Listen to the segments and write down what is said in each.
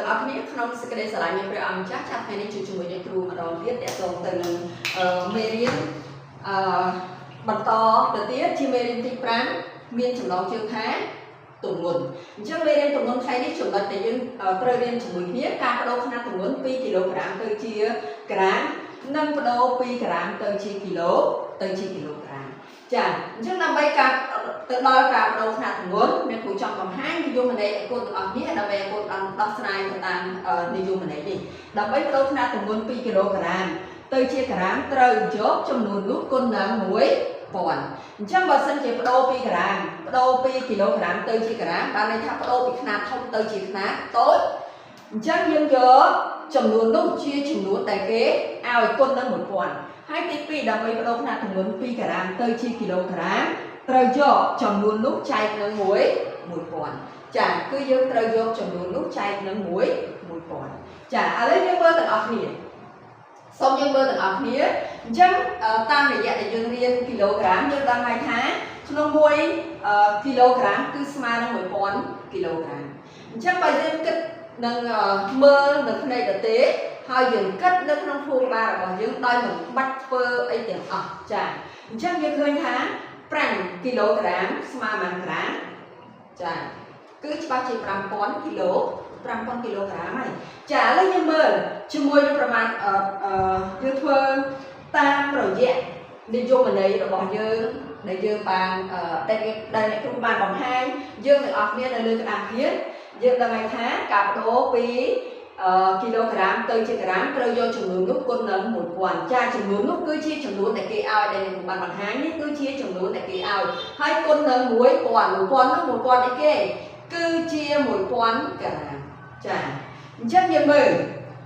ទាំងអស់គ្នាក្នុងសេចក្តីស្រឡាញ់នៃព្រះអង្គម្ចាស់ចាប់ថ្ងៃនេះជួយជាមួយយើងគ្រូម្ដងទៀតតកតងទៅនឹងមេរៀនបន្តទៅទៀតជាមេរៀនទី5មានចំណងជើងថាទម្ងន់អញ្ចឹងមេរៀនទម្ងន់ថ្ងៃនេះចំណុចដែលយើងត្រូវរៀនជាមួយគ្នាការបដូរຂະຫນាត់ទម្ងន់ពីគីឡូក្រាមទៅជាក្រាមនិងបដូរពីក្រាមទៅជាគីឡូទៅជាគីឡូក្រាមចាអញ្ចឹងដើម្បីការទៅដល់ការបដូរຂະຫນាត់ទម្ងន់មានគ្រូចង់បង្ហាញនិយមន័យឲ្យកូនទាំងអស់គ្នាដើម្បីឲ្យកូនដោះស្រាយទៅតាមនិយមន័យនេះដើម្បីបដូរຂະຫນាត់ទម្ងន់ពីគីឡូក្រាមទៅជាក្រាមត្រូវយកចំនួននោះគុណនឹង1000អញ្ចឹងបើសិនជាបដូរពីក្រាមបដូរពីគីឡូក្រាមទៅជាក្រាមបានន័យថាបដូរពីຂະຫນាត់ធំទៅជាຂະຫນាត់តូចអញ្ចឹងយើងយកចំនួននោះជាចំនួនដែលគេឲ្យគុណនឹង1000ហើយទី2ដើម្បីបដូរຂະຫນាត់ទម្ងន់ពីក្រាមទៅជាគីឡូក្រាមត្រូវយកចំនួននោះចែកនឹង1000ចាគឺយើងត្រូវយកចំនួននោះចែកនឹង1000ចាឥឡូវយើងមើលទាំងអស់គ្នាសូមយើងមើលទាំងអស់គ្នាអញ្ចឹងតាមរយៈដែលយើងរៀនគីឡូក្រាមយើងដឹងហើយថាក្នុង1គីឡូក្រាមគឺស្មើនឹង1000គីឡូក្រាមអញ្ចឹងបើយើងគិតនឹងមើលនៅផ្នែកដតេហើយយើងគិតនៅក្នុងភូមិបាលរបស់យើងដោយមិនបាច់ធ្វើអីទាំងអស់ចាអញ្ចឹងយើងឃើញថា5គីឡូក្រាមស្មើប៉ុន្មានក្រាមចាគឺច្បាស់ជា5000គីឡូ5000គីឡូក្រាមហើយចាឥឡូវយើងមើលជាមួយនឹងប្រមាណយើងធ្វើតាមរយៈនិយមន័យរបស់យើងដែលយើងបានដែលអ្នកគ្រូបានបង្ហាញយើងទាំងអស់គ្នានៅលើក្តារខៀនយើងដឹងហើយថាការបដូរពីគីឡូក្រាមទៅជាក្រាមត្រូវយកចំនួននោះគុណនឹង1000ចាចំនួននោះគឺជាចំនួនដែលគេឲ្យដែលខ្ញុំបានបង្ហាញនេះគឺជាចំនួនដែលគេឲ្យហើយគុណនឹង1000នោះ1000អីគេគឺជា1000ក្រាមចាអញ្ចឹងយើងមើល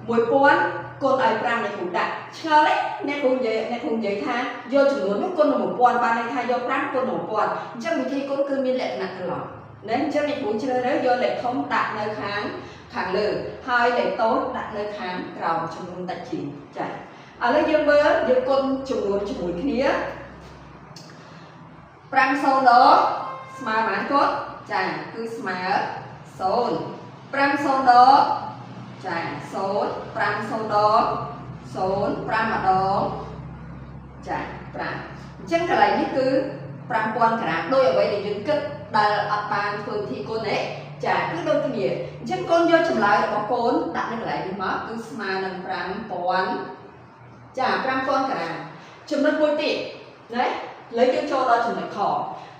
1000គុណឲ្យ5អ្នកគ្រូដាក់ឆ្ងល់ទេអ្នកគ្រូនិយាយថាយកចំនួននោះគុណនឹង1000បានន័យថាយក5គុណនឹង1000អញ្ចឹងវិធីគុណគឺមានលក្ខណៈត្រឡប់ណាអញ្ចឹងអ្នកគ្រូជ្រើសរើសយកលេខធំដាក់នៅខាងលើហើយលេខតូចដាក់នៅខាងក្រោមចំនួនតិចជាងចាឥឡូវយើងមើលយើងគុណចំនួនជាមួយគ្នា5 0ដស្មើប៉ុន្មានគុណចាគឺស្មើ0 5 0ដចា0 5 0ដ0 5ម្ដងចា5អញ្ចឹងកន្លែងនេះគឺ5000ក្រាមដោយអ្វីដែលយើងគិតដែលអត់បានធ្វើវិធីគុណទេចាគឺដូចគ្នាអញ្ចឹងកូនយកចម្លើយរបស់កូនដាក់នៅកន្លែងនេះមកគឺស្មើនឹង5000ចា5000ក្រាមចំណុចមួយទៀតណាលើយើងចូលដល់ចំណុចខ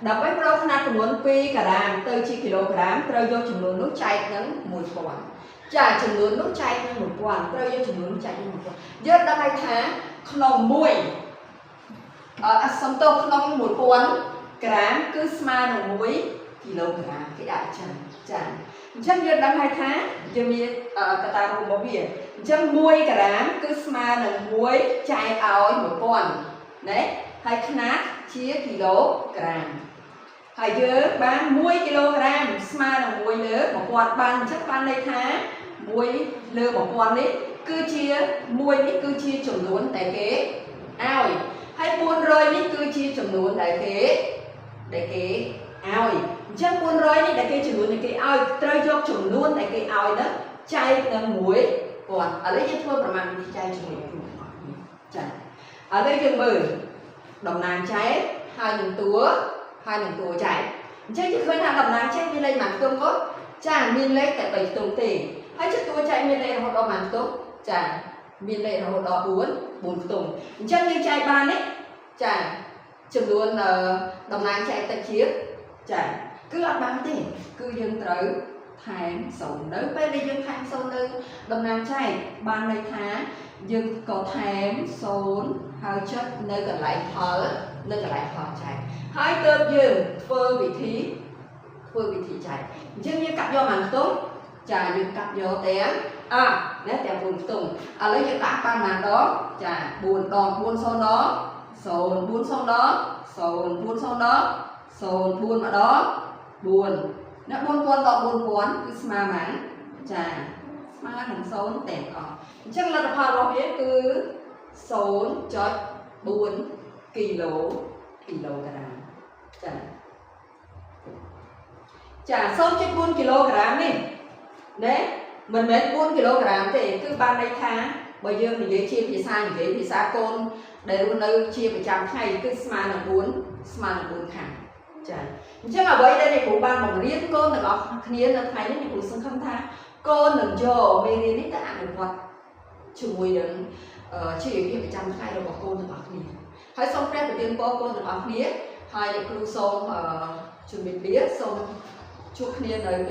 ដើម្បីប្រកបຂະຫນាត់ទម្ងន់ពីក្រាមទៅជាគីឡូក្រាមត្រូវយកចំនួននោះចែកនឹង1000ចាចំនួននោះចែកនឹង1000ត្រូវយកចំនួននោះចែកនឹង1000យើងដឹងហើយថាក្នុងសំទោសក្នុង1000ក្រាមគឺស្មើនឹង1គីឡូក្រាមគេដាក់ចឹងចាអញ្ចឹងយើងដឹងហើយថាយើងមានកតារូបរបស់វាអញ្ចឹង1ក្រាមគឺស្មើនឹង1ចែកឲ្យ1000ណាហើយຂະຫນាត់ជាគីឡូក្រាមហើយយើងបាន1គីឡូក្រាមស្មើនឹង1លើ1000បានអញ្ចឹងបានន័យថា1លើ1000នេះគឺជា1នេះគឺជាចំនួនដែលគេឲ្យហើយ400នេះគឺជាចំនួនដែលគេឲ្យអញ្ចឹង400នេះដែលគេចំនួនដែលគេឲ្យត្រូវយកចំនួនដែលគេឲ្យនោះចែកនឹង1000ឥឡូវយើងធ្វើប្រមាណវិធីចែកជាមួយគ្រូចាឥឡូវយើងមើលតំណាងចែកហើយនឹងតួចែកអញ្ចឹងយើងឃើញថាតំណាងចែកមានលេខប៉ុន្មានខ្ទង់គាត់ចាមានលេខតែ3ខ្ទង់ទេហើយចុះតួចែកមានលេខរហូតដល់ប៉ុន្មានខ្ទង់ចាមានលេខរហូតដល់4ខ្ទង់អញ្ចឹងយើងចែកបាននេះចាចំនួនតំណាងចែកតិចជាងចាគឺអត់បានទេគឺយើងត្រូវថែម0នៅពេលដែលយើងថែម0នៅតំណាងចែកបានន័យថាយើងក៏ថែម0ហើយចុចនៅកន្លែងផលចែកហើយទើបយើងធ្វើវិធីចែកអញ្ចឹងយើងកាត់យកប៉ុន្មានខ្ទង់ចាយើងកាត់យកទាំងណាទាំង4ខ្ទង់ឥឡូវយើងដាក់បានប៉ុន្មានដងចា4ដង4 0ដង0 4 0ដង0 4 0ដង0 4ម្ដង4ណា4000ដល់4000គឺស្មើប៉ុន្មានចាស្មើនឹង0ទាំងអស់អញ្ចឹងលទ្ធផលរបស់វាគឺ 0.4 គីឡូក្រាមចា 0.4 គីឡូក្រាមនេះណា mình mấy 4 kg thì cứ ban đây tha bây giờ mình dễ chia thì xa con để luôn nơi chia 100 ngày cứ smart là 4 khả chắc là vậy đây này cũng ban bằng riêng con là có kia là thấy nó cũng sân khâm tha con đừng cho mình đi ta ăn được vật chung mùi đừng chia cái 100 ngày rồi bỏ con được ở kia hãy xong phép đầu tiên con được ở kia hai để cứ xong chuẩn bị biết xong chúc kia nơi